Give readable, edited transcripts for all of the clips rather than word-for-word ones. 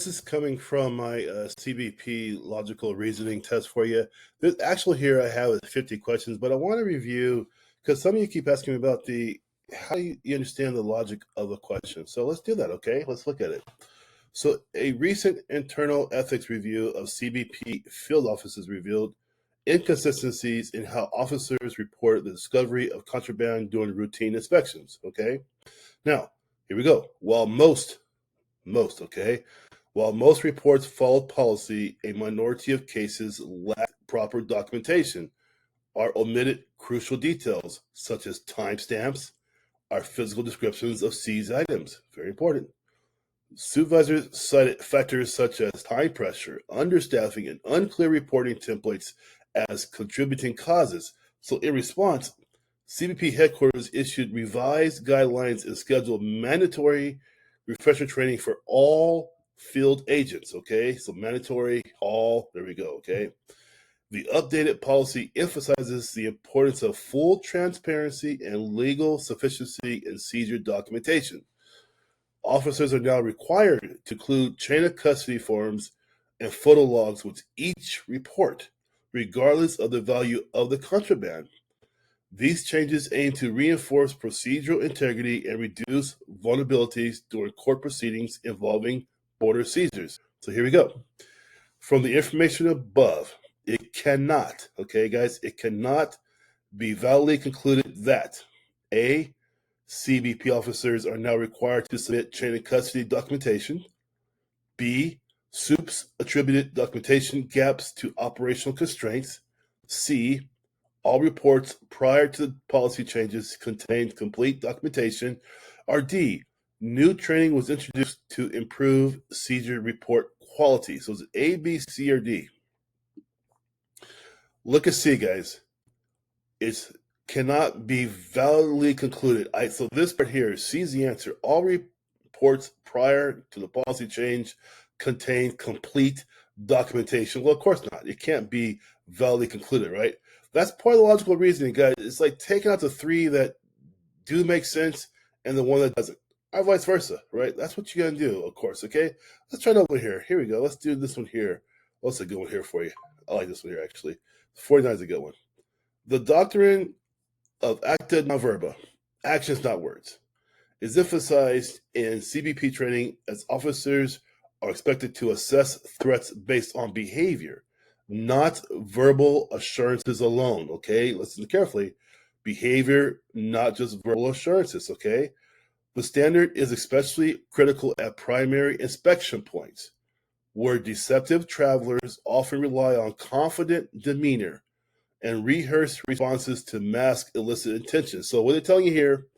this is coming from my CBP Logical Reasoning test for you. This, actually, here I have 50 questions, but I want to review because some of you keep asking me about how do you understand the logic of a question. So let's do that, okay? Let's look at it. So a recent internal ethics review of CBP field offices revealed inconsistencies in how officers report the discovery of contraband during routine inspections, okay? Now, here we go. Okay? While most reports followed policy, a minority of cases lack proper documentation or omitted crucial details, such as timestamps or physical descriptions of seized items. Very important. Supervisors cited factors such as time pressure, understaffing, and unclear reporting templates as contributing causes. So, in response, CBP headquarters issued revised guidelines and scheduled mandatory refresher training for all field agents. Okay, so mandatory, all, there we go. Okay. The updated policy emphasizes the importance of full transparency and legal sufficiency in seizure documentation. Officers are now required to include chain of custody forms and photo logs with each report, regardless of the value of the contraband. These changes aim to reinforce procedural integrity and reduce vulnerabilities during court proceedings involving border seizures. So here we go. From the information above, it cannot, okay, guys, it cannot be validly concluded that A, CBP officers are now required to submit chain of custody documentation. B, SOUP's attributed documentation gaps to operational constraints. C, all reports prior to the policy changes contained complete documentation. Or D, new training was introduced to improve seizure report quality. So it's A, B, C, or D. Look at C, guys. It cannot be validly concluded. So this part here, C is the answer. All reports prior to the policy change contain complete documentation. Well, of course not. It can't be validly concluded, right? That's part of the logical reasoning, guys. It's like taking out the three that do make sense and the one that doesn't, or vice versa, right? That's what you're going to do, of course, okay? Let's try it over here. Here we go. Let's do this one here. What's a good one here for you? I like this one here, actually. 49 is a good one. The doctrine of acta non verba, actions not words, is emphasized in CBP training as officers are expected to assess threats based on behavior, not verbal assurances alone, okay? Listen carefully. Behavior, not just verbal assurances, okay? The standard is especially critical at primary inspection points, where deceptive travelers often rely on confident demeanor and rehearsed responses to mask illicit intentions. So what they're telling you here,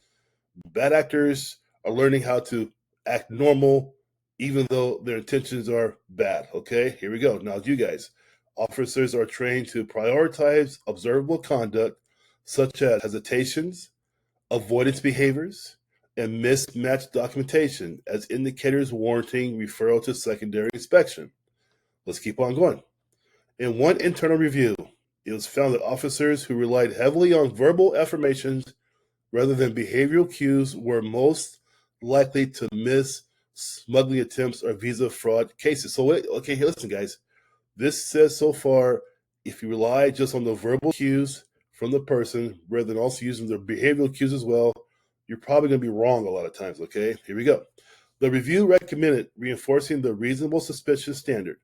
bad actors are learning how to act normal even though their intentions are bad, okay? Here we go. Now, you guys, officers are trained to prioritize observable conduct such as hesitations, avoidance behaviors, and mismatched documentation as indicators warranting referral to secondary inspection. Let's keep on going. In one internal review, it was found that officers who relied heavily on verbal affirmations rather than behavioral cues were most likely to miss smuggling attempts or visa fraud cases. So, okay, listen, guys. This says so far, if you rely just on the verbal cues from the person rather than also using their behavioral cues as well, you're probably going to be wrong a lot of times, okay? Here we go. The review recommended reinforcing the reasonable suspicion standard,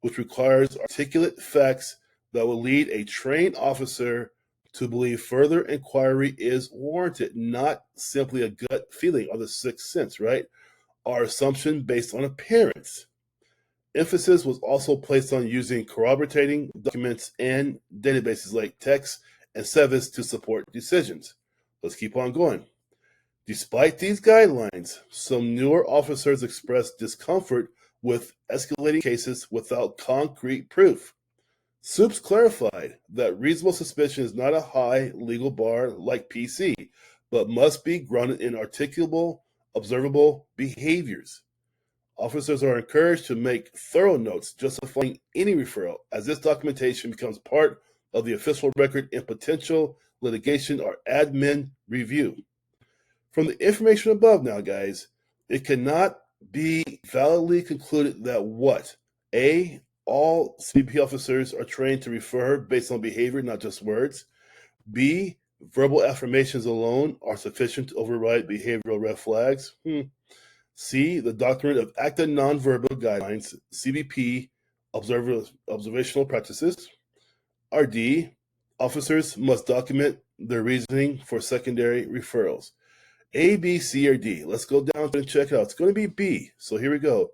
which requires articulate facts that will lead a trained officer to believe further inquiry is warranted, not simply a gut feeling or the sixth sense, right? Or assumption based on appearance. Emphasis was also placed on using corroborating documents and databases like text and SEVIS to support decisions. Let's keep on going. Despite these guidelines, some newer officers expressed discomfort with escalating cases without concrete proof. SOUPS clarified that reasonable suspicion is not a high legal bar like PC, but must be grounded in articulable, observable behaviors. Officers are encouraged to make thorough notes justifying any referral, as this documentation becomes part of the official record in potential litigation or admin review. From the information above now, guys, it cannot B, validly concluded that what? A, all CBP officers are trained to refer based on behavior, not just words. B, verbal affirmations alone are sufficient to override behavioral red flags. C, the doctrine of active nonverbal guidelines, CBP observational practices. Or D, officers must document their reasoning for secondary referrals. A, B, C, or D. Let's go down and check it out. It's going to be B. So here we go.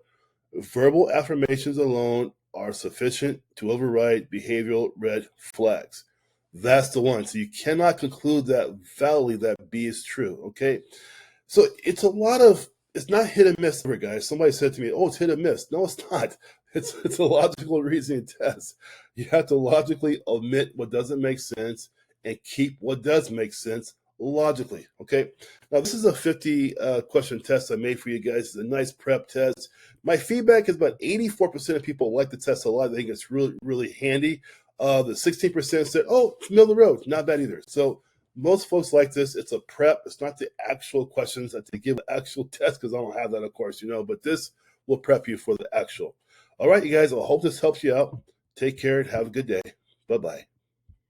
Verbal affirmations alone are sufficient to override behavioral red flags. That's the one. So you cannot conclude that validly that B is true. Okay. So it's not hit and miss ever, guys. Somebody said to me, "Oh, it's hit and miss." No, it's not. It's a logical reasoning test. You have to logically omit what doesn't make sense and keep what does make sense logically. Okay. Now this is a 50 question test I made for you guys. It's a nice prep test. My feedback is about 84% of people like the test a lot. I think it's really, really handy. The 16% said, "Oh, it's middle of the road." Not bad either. So most folks like this. It's a prep. It's not the actual questions that they give the actual test because I don't have that, of course, but this will prep you for the actual. All right, you guys, I hope this helps you out. Take care and have a good day. Bye-bye.